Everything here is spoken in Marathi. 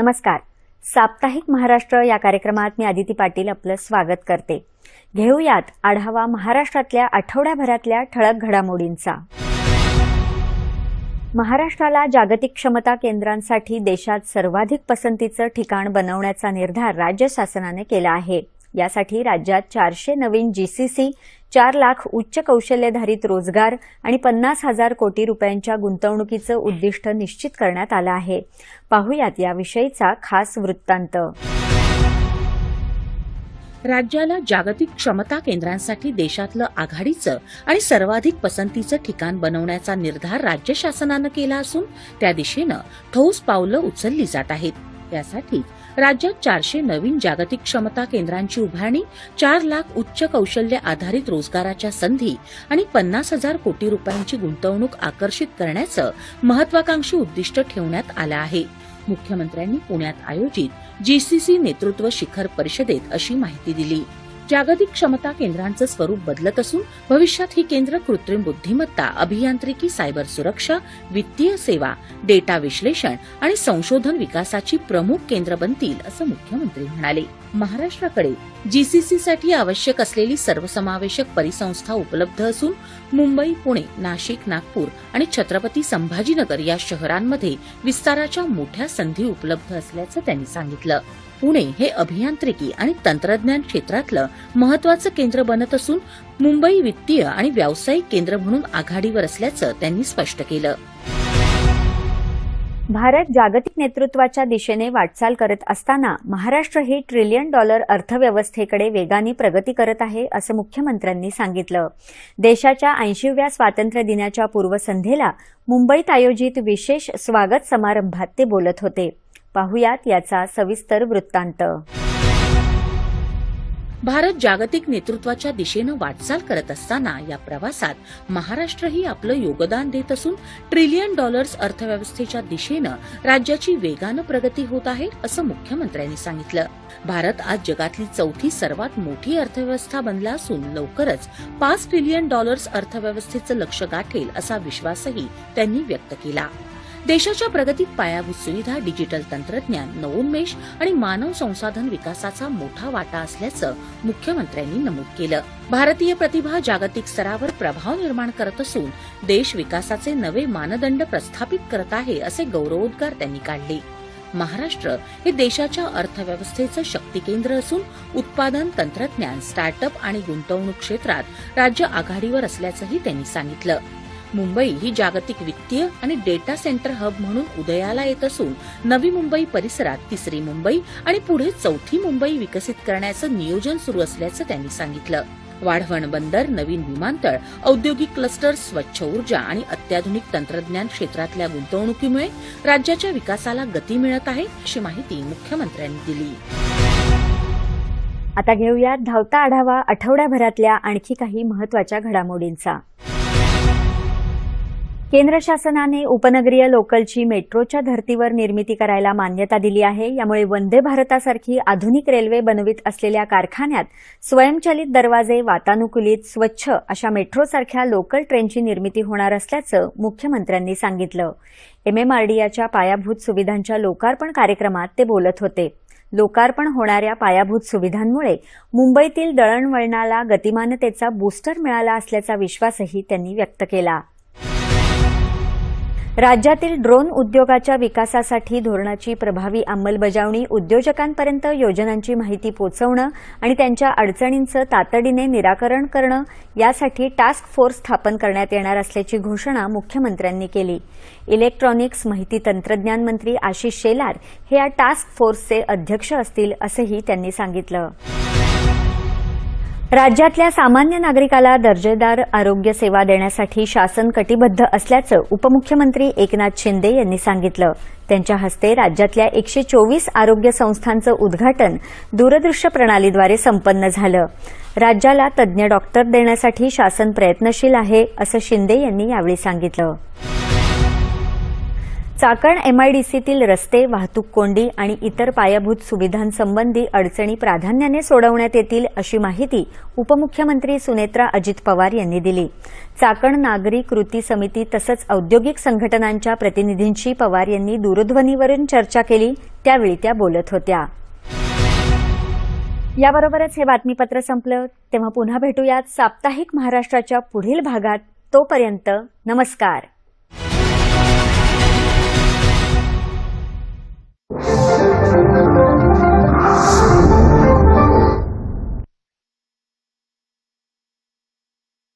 नमस्कार. साप्ताहिक महाराष्ट्र या कार्यक्रमात मी आदिती पाटील आपलं स्वागत करते. घेऊयात आढावा महाराष्ट्रातल्या आठवड्याभरातल्या ठळक घडामोडींचा. महाराष्ट्राला जागतिक क्षमता केंद्रांसाठी देशात सर्वाधिक पसंतीचं ठिकाण बनवण्याचा निर्धार राज्य शासनाने केला आहे. यासाठी राज्यात 400 नवीन जीसीसी, 4 लाख उच्च कौशल्यधारित रोजगार आणि 50,000 कोटी रुपयांच्या गुंतवणुकीचं उद्दिष्ट निश्चित करण्यात आलं आहे. पाहुयात याविषयीचा खास वृत्तांत. राज्याला जागतिक क्षमता केंद्रांसाठी देशातलं आघाडीचं आणि सर्वाधिक पसंतीचं ठिकाण बनवण्याचा निर्धार राज्य शासनानं केला असून त्या दिशेनं ठोस पावलं उचलली जात आहेत. यासाठी राज्यात 400 नवीन जागतिक क्षमता केंद्रांची उभारणी, 4 लाख उच्च कौशल्य आधारित रोजगाराच्या संधी आणि 50,000 कोटी रुपयांची गुंतवणूक आकर्षित करण्याचं महत्वाकांक्षी उद्दिष्ट ठेवण्यात आलं आहे. मुख्यमंत्र्यांनी पुण्यात आयोजित जीसीसी नेतृत्व शिखर परिषदेत अशी माहिती दिली. जागतिक क्षमता केंद्रांचं स्वरूप बदलत असून भविष्यात ही केंद्र कृत्रिम बुद्धिमत्ता, अभियांत्रिकी, सायबर सुरक्षा, वित्तीय सेवा, डेटा विश्लेषण आणि संशोधन विकासाची प्रमुख केंद्र बनतील असं मुख्यमंत्री म्हणाले. महाराष्ट्राकडे जीसीसीसाठी आवश्यक असलेली सर्वसमावेशक परिसंस्था उपलब्ध असून मुंबई, पुणे, नाशिक, नागपूर आणि छत्रपती संभाजीनगर या शहरांमध्ये विस्ताराच्या मोठ्या संधी उपलब्ध असल्याचं त्यांनी सांगितलं. पुणे हे अभियांत्रिकी आणि तंत्रज्ञान क्षेत्रातलं महत्वाचं केंद्र बनत असून मुंबई वित्तीय आणि व्यावसायिक केंद्र म्हणून आघाडीवर असल्याचं त्यांनी स्पष्ट केलं. भारत जागतिक नेतृत्वाच्या दिशेने वाटचाल करत असताना महाराष्ट्र ही $1 ट्रिलियन अर्थव्यवस्थेकडे वेगाने प्रगती करत आहे असं मुख्यमंत्र्यांनी सांगितलं. देशाच्या 80व्या स्वातंत्र्य दिनाच्या पूर्वसंध्येला मुंबईत आयोजित विशेष स्वागत समारंभात ते बोलत होते. पाहुयात याचा सविस्तर वृत्तांत. भारत जागतिक नेतृत्वाच्या दिशेनं वाटचाल करत असताना या प्रवासात महाराष्ट्रही आपलं योगदान देत असून $1 ट्रिलियन अर्थव्यवस्थेच्या दिशेनं राज्याची वेगानं प्रगती होत आहे असं मुख्यमंत्र्यांनी सांगितलं. भारत आज जगातली 4थी सर्वात मोठी अर्थव्यवस्था बनला असून लवकरच $5 ट्रिलियन अर्थव्यवस्थेचं लक्ष्य गाठेल असा विश्वासही त्यांनी व्यक्त केला. देशाच्या प्रगतीत पायाभूत सुविधा, डिजिटल तंत्रज्ञान, नवोन्मेष आणि मानव संसाधन विकासाचा मोठा वाटा असल्याचं मुख्यमंत्र्यांनी नमूद केलं. भारतीय प्रतिभा जागतिक स्तरावर प्रभाव निर्माण करत असून देश विकासाचे नवे मानदंड प्रस्थापित करत आहे असे गौरवोद्गार त्यांनी काढले. महाराष्ट्र हे देशाच्या अर्थव्यवस्थेचं शक्ती केंद्र असून उत्पादन, तंत्रज्ञान, स्टार्टअप आणि गुंतवणूक क्षेत्रात राज्य आघाडीवर असल्याचंही त्यांनी सांगितलं. मुंबई ही जागतिक वित्तीय आणि डेटा सेंटर हब म्हणून उदयाला येत असून नवी मुंबई परिसरात 3री मुंबई आणि पुढे 4थी मुंबई विकसित करण्याचं नियोजन सुरू असल्याचं त्यांनी सांगितलं. वाढवण बंदर, नवीन विमानतळ, औद्योगिक क्लस्टर, स्वच्छ ऊर्जा आणि अत्याधुनिक तंत्रज्ञान क्षेत्रातल्या गुंतवणुकीमुळे राज्याच्या विकासाला गती मिळत आहे अशी माहिती मुख्यमंत्र्यांनी दिली. आता घेऊयात धावता आढावा आठवड्याभरातल्या आणखी काही महत्वाच्या घडामोडींचा. केंद्र शासनाने उपनगरीय लोकलची मेट्रोच्या धर्तीवर निर्मिती करायला मान्यता दिली आहे. यामुळे वंदे भारतासारखी आधुनिक रेल्वे बनवित असलेल्या कारखान्यात स्वयंचलित दरवाजे, वातानुकूलित, स्वच्छ अशा मेट्रोसारख्या लोकल ट्रेनची निर्मिती होणार असल्याचं मुख्यमंत्र्यांनी सांगितलं. MMRDAच्या पायाभूत सुविधांच्या लोकार्पण कार्यक्रमात ते बोलत होते. लोकार्पण होणाऱ्या पायाभूत सुविधांमुळे मुंबईतील दळणवळणाला गतिमानतेचा बूस्टर मिळाला असल्याचा विश्वासही त्यांनी व्यक्त केला. राज्यातील ड्रोन उद्योगाच्या विकासासाठी धोरणाची प्रभावी अंमलबजावणी, उद्योजकांपर्यंत योजनांची माहिती पोहोचवणं आणि त्यांच्या अडचणींचं तातडीने निराकरण करणं यासाठी टास्क फोर्स स्थापन करण्यात येणार असल्याची घोषणा मुख्यमंत्र्यांनी केली. इलेक्ट्रॉनिक्स माहिती तंत्रज्ञान मंत्री आशिष शेलार हे या टास्क फोर्सचे अध्यक्ष असतील असंही त्यांनी सांगितलं. राज्यातल्या सामान्य नागरिकाला दर्जेदार आरोग्य सेवा देण्यासाठी शासन कटिबद्ध असल्याचं उपमुख्यमंत्री एकनाथ शिंदे यांनी सांगितलं. त्यांच्या हस्ते राज्यातल्या 124 आरोग्य संस्थांचं उद्घाटन दूरदृश्य प्रणालीद्वारे संपन्न झालं. राज्याला तज्ज्ञ डॉक्टर देण्यासाठी शासन प्रयत्नशील आहे असं शिंदे यांनी यावेळी सांगितलं. चाकण एमआयडीसीतील रस्ते, वाहतूक कोंडी आणि इतर पायाभूत सुविधांसंबंधी अडचणी प्राधान्याने सोडवण्यात येतील अशी माहिती उपमुख्यमंत्री सुनेत्रा अजित पवार यांनी दिली. चाकण नागरी कृती समिती तसंच औद्योगिक संघटनांच्या प्रतिनिधींशी पवार यांनी दूरध्वनीवरून चर्चा केली, त्यावेळी त्या बोलत होत्या. याबरोबरच हे बातमीपत्र संपलं. तेव्हा पुन्हा भेटूयात साप्ताहिक महाराष्ट्राच्या पुढील भागात. तोपर्यंत नमस्कार.